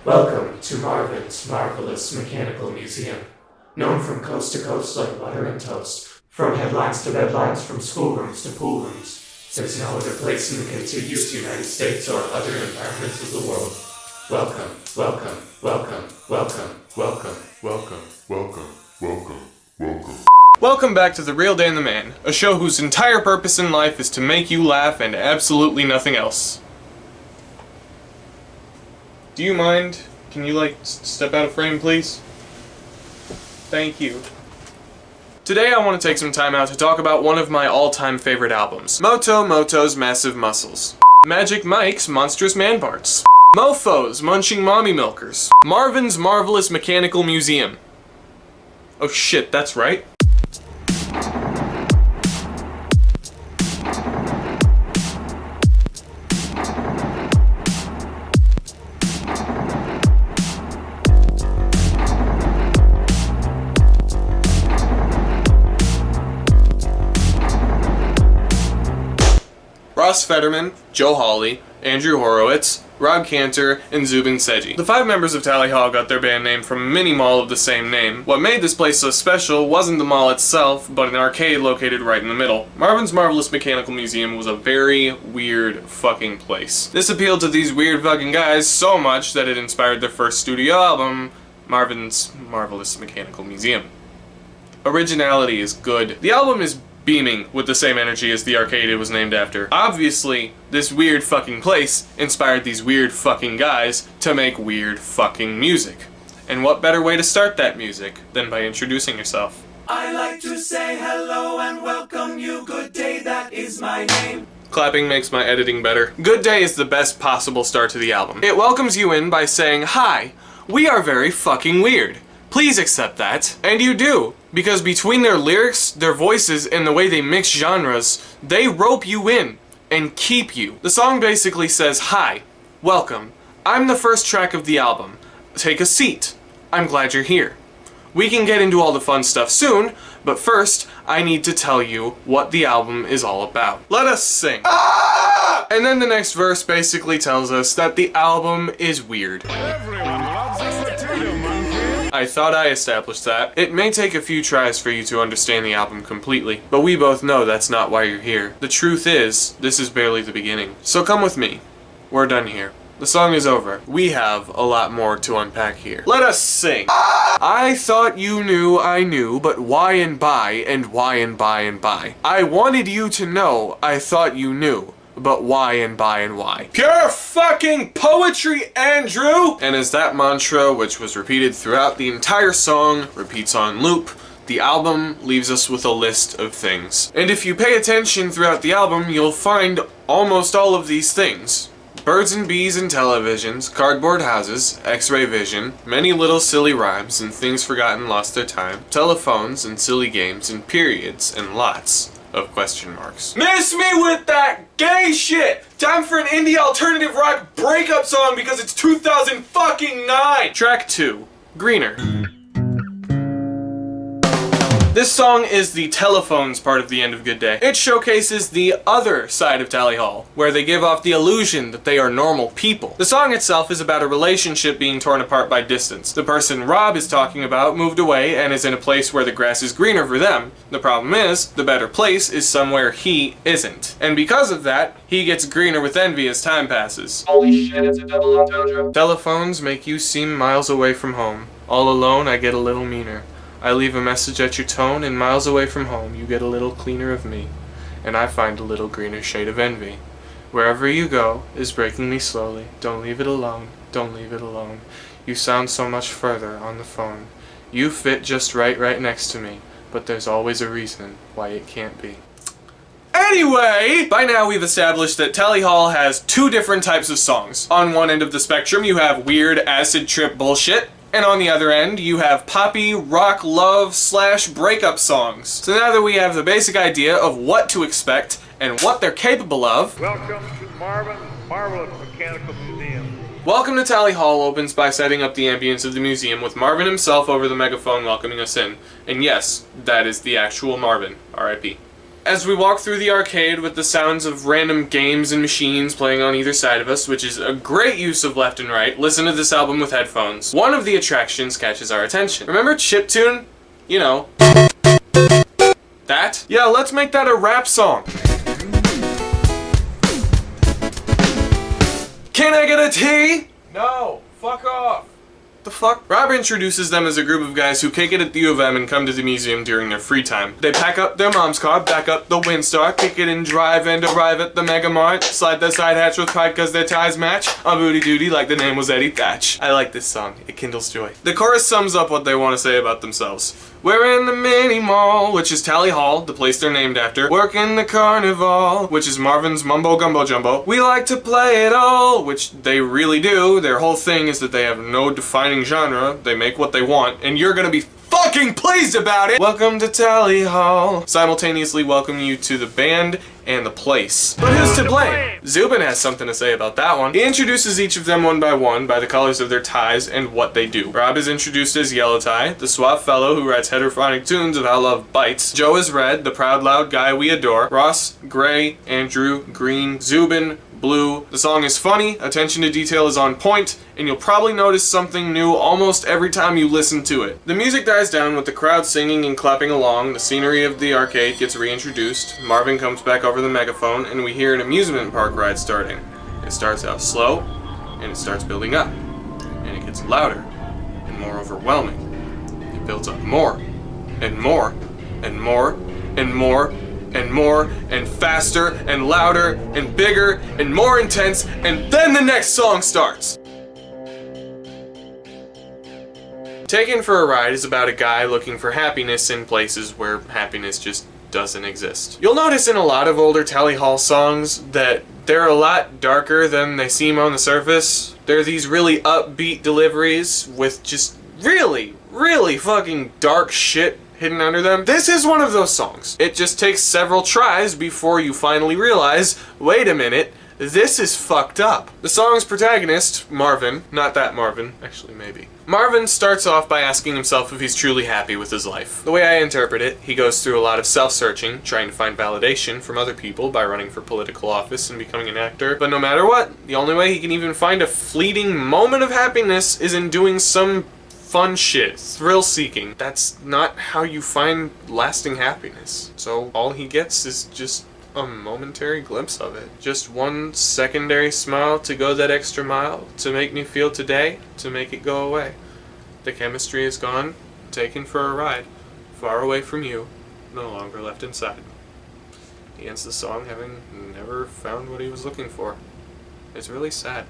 Welcome to Marvin's Marvelous Mechanical Museum. Known from coast to coast like butter and toast, from headlines to bedlines, from schoolrooms to pool rooms, there's no other place in the contiguous United States or other environments of the world. Welcome, welcome, welcome, welcome, welcome, welcome, welcome, welcome, welcome. Welcome back to The Real Dan the Man, a show whose entire purpose in life is to make you laugh and absolutely nothing else. Do you mind? Can you, step out of frame, please? Thank you. Today I want to take some time out to talk about one of my all-time favorite albums. Moto's Massive Muscles. Magic Mike's Monstrous Man Parts. Mofo's Munching Mommy Milkers. Marvin's Marvelous Mechanical Museum. Oh shit, that's right. Ross Fetterman, Joe Hawley, Andrew Horowitz, Rob Cantor, and Zubin Seji. The 5 members of Tally Hall got their band name from a mini mall of the same name. What made this place so special wasn't the mall itself, but an arcade located right in the middle. Marvin's Marvelous Mechanical Museum was a very weird fucking place. This appealed to these weird fucking guys so much that it inspired their first studio album, Marvin's Marvelous Mechanical Museum. Originality is good. The album is beaming with the same energy as the arcade it was named after. Obviously, this weird fucking place inspired these weird fucking guys to make weird fucking music. And what better way to start that music than by introducing yourself? I like to say hello and welcome you, good day, that is my name. Clapping makes my editing better. Good Day is the best possible start to the album. It welcomes you in by saying, "Hi, we are very fucking weird. Please accept that." And you do, because between their lyrics, their voices, and the way they mix genres, they rope you in and keep you. The song basically says, "Hi, welcome. I'm the first track of the album. Take a seat. I'm glad you're here. We can get into all the fun stuff soon, but first, I need to tell you what the album is all about. Let us sing." Ah! And then the next verse basically tells us that the album is weird. I thought I established that. It may take a few tries for you to understand the album completely, but we both know that's not why you're here. The truth is, this is barely the beginning. So come with me. We're done here. The song is over. We have a lot more to unpack here. Let us sing. I thought you knew I knew, but why and by, and why and by and by. I wanted you to know I thought you knew, but why and by and why. Pure fucking poetry, Andrew! And as that mantra, which was repeated throughout the entire song, repeats on loop, the album leaves us with a list of things. And if you pay attention throughout the album, you'll find almost all of these things. Birds and bees and televisions, cardboard houses, x-ray vision, many little silly rhymes and things forgotten lost their time, telephones and silly games and periods and lots of question marks. Miss me with that gay shit! Time for an indie alternative rock breakup song because it's 2009! Track 2, Greener. This song is the telephones part of the end of Good Day. It showcases the other side of Tally Hall, where they give off the illusion that they are normal people. The song itself is about a relationship being torn apart by distance. The person Rob is talking about moved away and is in a place where the grass is greener for them. The problem is, the better place is somewhere he isn't. And because of that, he gets greener with envy as time passes. Holy shit, it's a double entendre. Telephones make you seem miles away from home. All alone, I get a little meaner. I leave a message at your tone, and miles away from home, you get a little cleaner of me, and I find a little greener shade of envy. Wherever you go is breaking me slowly. Don't leave it alone. Don't leave it alone. You sound so much further on the phone. You fit just right next to me, but there's always a reason why it can't be. Anyway, by now we've established that Tally Hall has 2 different types of songs. On one end of the spectrum, you have weird acid trip bullshit. And on the other end, you have poppy, rock, love, / breakup songs. So now that we have the basic idea of what to expect and what they're capable of, welcome to Marvin's Marvelous Mechanical Museum. Welcome to Tally Hall opens by setting up the ambience of the museum with Marvin himself over the megaphone welcoming us in. And yes, that is the actual Marvin, R.I.P. As we walk through the arcade with the sounds of random games and machines playing on either side of us, which is a great use of left and right, listen to this album with headphones. One of the attractions catches our attention. Remember Chiptune? You know. That? Yeah, let's make that a rap song. Can I get a tea? No, fuck off. The fuck? Rob introduces them as a group of guys who kick it at the U of M and come to the museum during their free time. They pack up their mom's car, back up the Windstar, kick it and drive and arrive at the Mega Mart, slide the side hatch with pride cause their ties match, on booty duty like the name was Eddie Thatch. I like this song. It kindles joy. The chorus sums up what they want to say about themselves. We're in the mini mall, which is Tally Hall, the place they're named after. Working the carnival, which is Marvin's Mumbo Gumbo Jumbo. We like to play it all, which they really do. Their whole thing is that they have no defining genre. They make what they want, and you're gonna be fucking pleased about it! Welcome to Tally Hall. Simultaneously welcome you to the band and the place. But who's to blame? Zubin has something to say about that one. He introduces each of them one by the colors of their ties and what they do. Rob is introduced as Yellow Tie, the suave fellow who writes heterophonic tunes of how love bites. Joe is red, the proud loud guy we adore. Ross, gray, Andrew, green, Zubin, blue. The song is funny, attention to detail is on point, and you'll probably notice something new almost every time you listen to it. The music dies down with the crowd singing and clapping along, the scenery of the arcade gets reintroduced, Marvin comes back over the megaphone, and we hear an amusement park ride starting. It starts out slow, and it starts building up, and it gets louder, and more overwhelming. It builds up more, and more, and more, and more, and more, and faster, and louder, and bigger, and more intense, and then the next song starts! Taken for a Ride is about a guy looking for happiness in places where happiness just doesn't exist. You'll notice in a lot of older Tally Hall songs that they're a lot darker than they seem on the surface. They're these really upbeat deliveries with just really, really fucking dark shit hidden under them. This is one of those songs. It just takes several tries before you finally realize, wait a minute, this is fucked up. The song's protagonist, Marvin, not that Marvin, actually maybe. Marvin starts off by asking himself if he's truly happy with his life. The way I interpret it, he goes through a lot of self-searching, trying to find validation from other people by running for political office and becoming an actor. But no matter what, the only way he can even find a fleeting moment of happiness is in doing some fun shit, thrill-seeking. That's not how you find lasting happiness. So all he gets is just a momentary glimpse of it. Just one secondary smile to go that extra mile, to make me feel today, to make it go away. The chemistry is gone, taken for a ride, far away from you, no longer left inside. He ends the song having never found what he was looking for. It's really sad.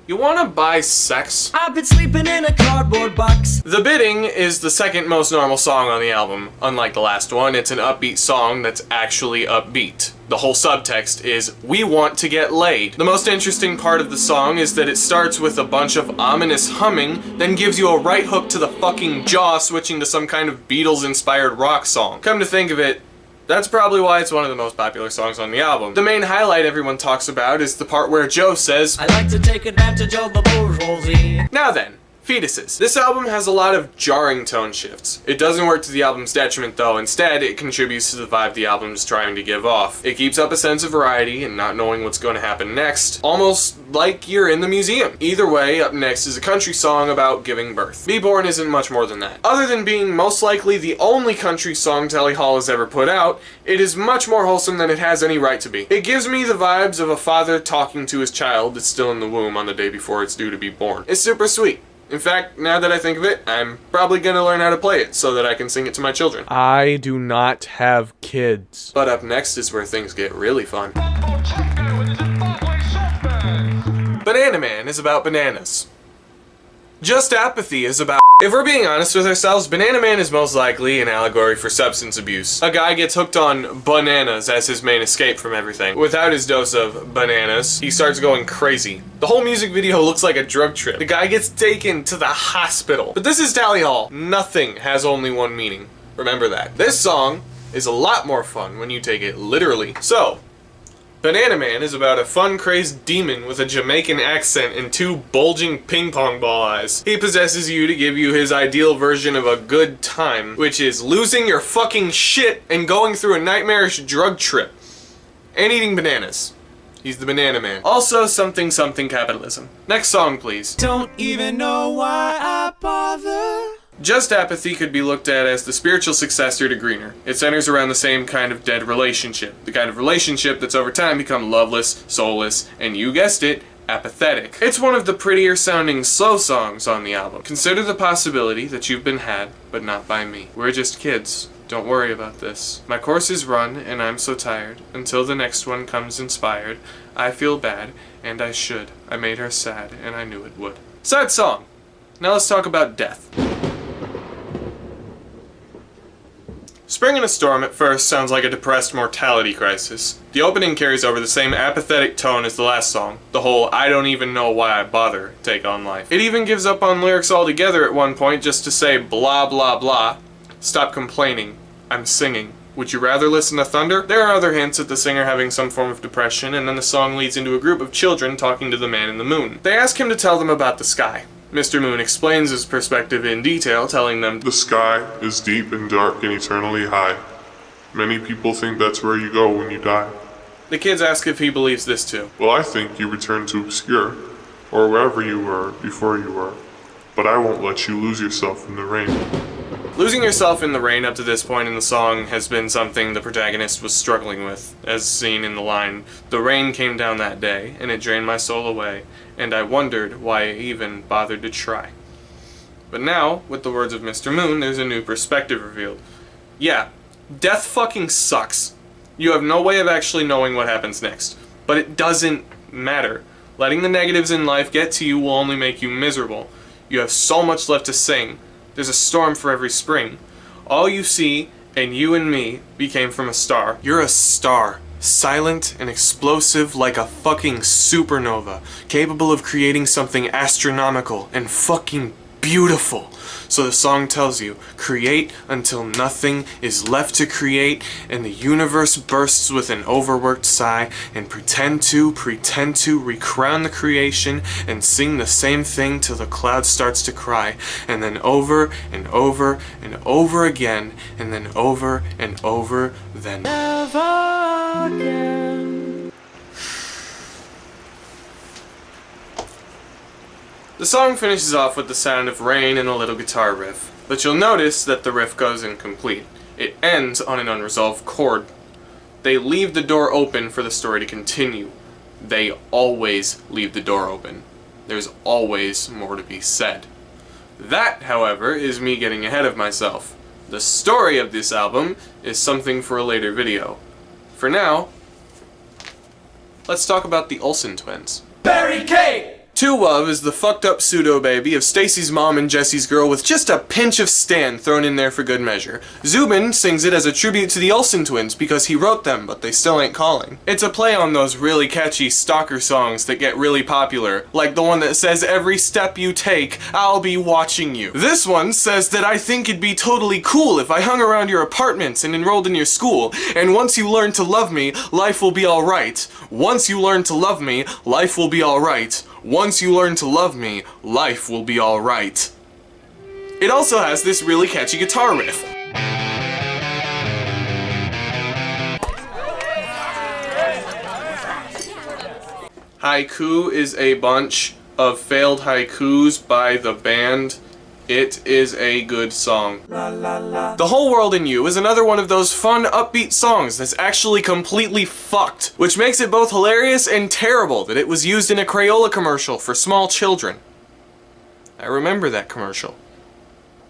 You wanna buy sex? I've been sleeping in a cardboard box. The Bidding is the second most normal song on the album. Unlike the last one, it's an upbeat song that's actually upbeat. The whole subtext is, we want to get laid. The most interesting part of the song is that it starts with a bunch of ominous humming, then gives you a right hook to the fucking jaw, switching to some kind of Beatles-inspired rock song. Come to think of it, that's probably why it's one of the most popular songs on the album. The main highlight everyone talks about is the part where Joe says, I like to take advantage of the bourgeoisie. Now then, fetuses. This album has a lot of jarring tone shifts. It doesn't work to the album's detriment though, instead it contributes to the vibe the album is trying to give off. It keeps up a sense of variety and not knowing what's going to happen next, almost like you're in the museum. Either way, up next is a country song about giving birth. Be Born isn't much more than that. Other than being most likely the only country song Tally Hall has ever put out, it is much more wholesome than it has any right to be. It gives me the vibes of a father talking to his child that's still in the womb on the day before it's due to be born. It's super sweet. In fact, now that I think of it, I'm probably gonna learn how to play it so that I can sing it to my children. I do not have kids. But up next is where things get really fun. Banana Man is about bananas. Just Apathy is about... If we're being honest with ourselves, Banana Man is most likely an allegory for substance abuse. A guy gets hooked on bananas as his main escape from everything. Without his dose of bananas, he starts going crazy. The whole music video looks like a drug trip. The guy gets taken to the hospital. But this is Tally Hall. Nothing has only one meaning. Remember that. This song is a lot more fun when you take it literally. So, Banana Man is about a fun-crazed demon with a Jamaican accent and 2 bulging ping-pong ball eyes. He possesses you to give you his ideal version of a good time, which is losing your fucking shit and going through a nightmarish drug trip. And eating bananas. He's the Banana Man. Also something capitalism. Next song, please. Don't even know why I bother. Just Apathy could be looked at as the spiritual successor to Greener. It centers around the same kind of dead relationship. The kind of relationship that's over time become loveless, soulless, and you guessed it, apathetic. It's one of the prettier sounding slow songs on the album. Consider the possibility that you've been had, but not by me. We're just kids. Don't worry about this. My course is run, and I'm so tired. Until the next one comes inspired. I feel bad, and I should. I made her sad, and I knew it would. Sad song. Now let's talk about death. Spring in a Storm at first sounds like a depressed mortality crisis. The opening carries over the same apathetic tone as the last song, the whole I don't even know why I bother take on life. It even gives up on lyrics altogether at one point just to say blah blah blah. Stop complaining. I'm singing. Would you rather listen to thunder? There are other hints at the singer having some form of depression, and then the song leads into a group of children talking to the man in the moon. They ask him to tell them about the sky. Mr. Moon explains his perspective in detail, telling them, The sky is deep and dark and eternally high. Many people think that's where you go when you die. The kids ask if he believes this too. Well, I think you return to obscure, or wherever you were before you were. But I won't let you lose yourself in the rain. Losing yourself in the rain up to this point in the song has been something the protagonist was struggling with, as seen in the line, The rain came down that day, and it drained my soul away, and I wondered why I even bothered to try. But now, with the words of Mr. Moon, there's a new perspective revealed. Yeah, death fucking sucks. You have no way of actually knowing what happens next. But it doesn't matter. Letting the negatives in life get to you will only make you miserable. You have so much left to sing. There's a storm for every spring. All you see, and you and me, became from a star. You're a star. Silent and explosive like a fucking supernova. Capable of creating something astronomical and fucking beautiful. So the song tells you, create until nothing is left to create, and the universe bursts with an overworked sigh, and pretend to recrown the creation, and sing the same thing till the cloud starts to cry, and then over and over and over again, and then over and over, then never again. The song finishes off with the sound of rain and a little guitar riff, but you'll notice that the riff goes incomplete. It ends on an unresolved chord. They leave the door open for the story to continue. They always leave the door open. There's always more to be said. That, however, is me getting ahead of myself. The story of this album is something for a later video. For now, let's talk about the Olsen twins. Barry Kate! Two Love is the fucked up pseudo-baby of Stacy's mom and Jesse's girl with just a pinch of Stan thrown in there for good measure. Zubin sings it as a tribute to the Olsen twins because he wrote them, but they still ain't calling. It's a play on those really catchy stalker songs that get really popular, like the one that says, every step you take, I'll be watching you. This one says that I think it'd be totally cool if I hung around your apartments and enrolled in your school, and once you learn to love me, life will be alright. Once you learn to love me, life will be alright. Once you learn to love me, life will be alright. It also has this really catchy guitar riff. Haiku is a bunch of failed haikus by the band. It is a good song. The Whole World in You is another one of those fun, upbeat songs that's actually completely fucked, which makes it both hilarious and terrible that it was used in a Crayola commercial for small children. I remember that commercial.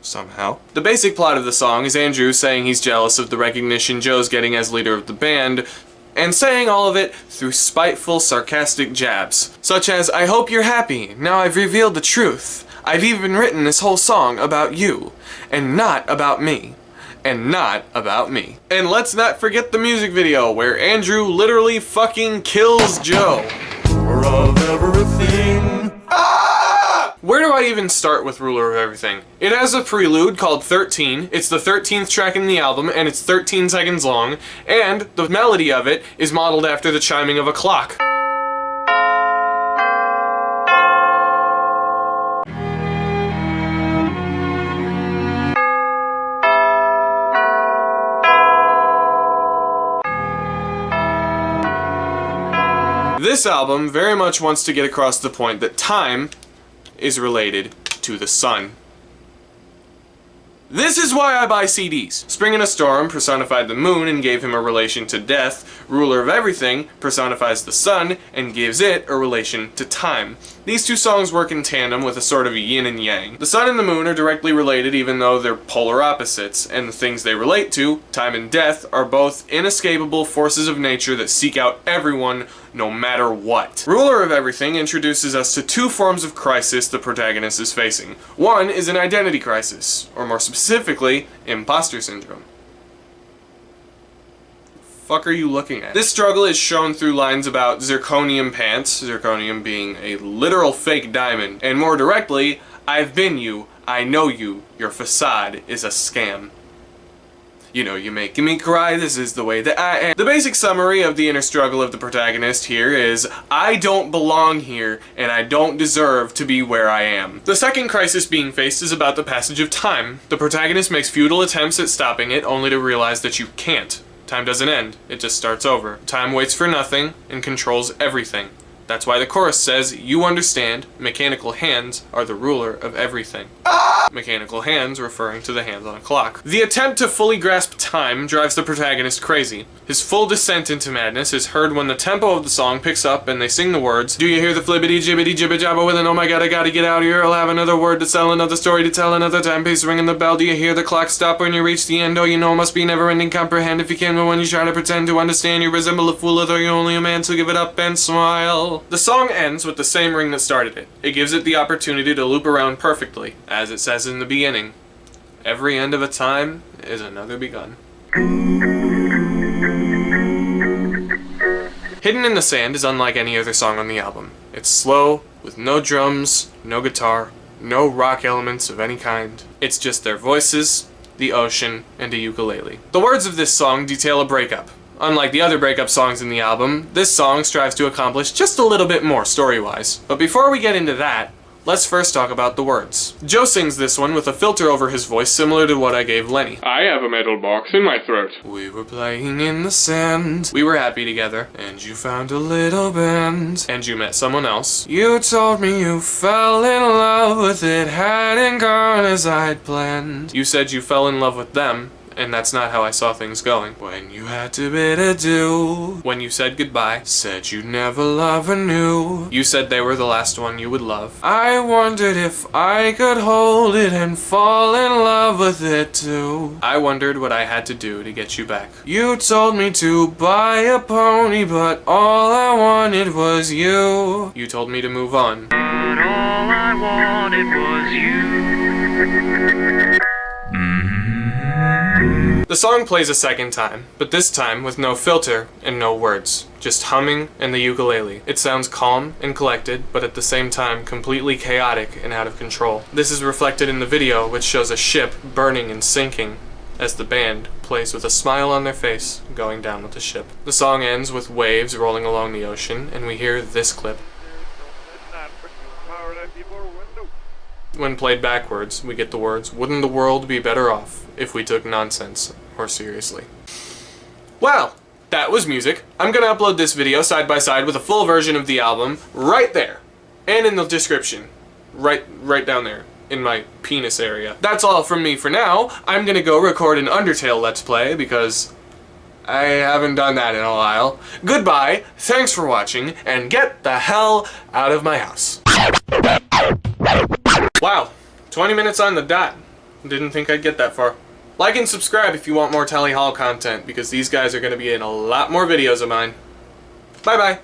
Somehow. The basic plot of the song is Andrew saying he's jealous of the recognition Joe's getting as leader of the band, and saying all of it through spiteful, sarcastic jabs, such as, I hope you're happy, now I've revealed the truth. I've even written this whole song about you, and not about me, and not about me. And let's not forget the music video, where Andrew literally fucking kills Joe. Of everything. Ah! Where do I even start with Ruler of Everything? It has a prelude called 13, it's the 13th track in the album, and it's 13 seconds long, and the melody of it is modeled after the chiming of a clock. This album very much wants to get across the point that time is related to the sun. This is why I buy CDs. Spring in a Storm personified the moon and gave him a relation to death. Ruler of Everything personifies the sun and gives it a relation to time. These two songs work in tandem with a sort of yin and yang. The sun and the moon are directly related even though they're polar opposites, and the things they relate to, time and death, are both inescapable forces of nature that seek out everyone no matter what. Ruler of Everything introduces us to two forms of crisis the protagonist is facing. One is an identity crisis, or more specifically, imposter syndrome. Fuck are you looking at? This struggle is shown through lines about zirconium pants, zirconium being a literal fake diamond, and more directly, I've been you, I know you, your facade is a scam. You know, you're making me cry, this is the way that I am. The basic summary of the inner struggle of the protagonist here is, I don't belong here, and I don't deserve to be where I am. The second crisis being faced is about the passage of time. The protagonist makes futile attempts at stopping it, only to realize that you can't. Time doesn't end, it just starts over. Time waits for nothing, and controls everything. That's why the chorus says, you understand, mechanical hands are the ruler of everything. Mechanical hands referring to the hands on a clock. The attempt to fully grasp time drives the protagonist crazy. His full descent into madness is heard when the tempo of the song picks up and they sing the words, do you hear the flibbity jibbity jibba jabba with an oh my god I gotta get out of here, I'll have another word to sell, another story to tell, another timepiece ringing the bell, do you hear the clock stop when you reach the end, oh you know it must be never ending, comprehend if you can, but when you try to pretend to understand you resemble a fool, although you're only a man, so give it up and smile. The song ends with the same ring that started it. It gives it the opportunity to loop around perfectly, as it says in the beginning, every end of a time is another begun. Hidden in the Sand is unlike any other song on the album. It's slow, with no drums, no guitar, no rock elements of any kind. It's just their voices, the ocean, and a ukulele. The words of this song detail a breakup. Unlike the other breakup songs in the album, this song strives to accomplish just a little bit more story-wise. But before we get into that, let's first talk about the words. Joe sings this one with a filter over his voice similar to what I gave Lenny. I have a metal box in my throat. We were playing in the sand. We were happy together. And you found a little band. And you met someone else. You told me you fell in love with it, hadn't gone as I'd planned. You said you fell in love with them. And that's not how I saw things going. When you had to bid adieu, when you said goodbye, said you'd never love anew. You said they were the last one you would love. I wondered if I could hold it and fall in love with it too. I wondered what I had to do to get you back. You told me to buy a pony, but all I wanted was you. You told me to move on. But all I wanted was you. The song plays a second time, but this time with no filter and no words, just humming and the ukulele. It sounds calm and collected, but at the same time completely chaotic and out of control. This is reflected in the video, which shows a ship burning and sinking as the band plays with a smile on their face going down with the ship. The song ends with waves rolling along the ocean, and we hear this clip. When played backwards, we get the words, wouldn't the world be better off if we took nonsense more seriously? Well, that was music. I'm gonna upload this video side by side with a full version of the album right there, and in the description, right down there, in my penis area. That's all from me for now. I'm gonna go record an Undertale Let's Play, because I haven't done that in a while. Goodbye, thanks for watching, and get the hell out of my house. Wow, 20 minutes on the dot. Didn't think I'd get that far. Like and subscribe if you want more Tally Hall content, because these guys are going to be in a lot more videos of mine. Bye bye.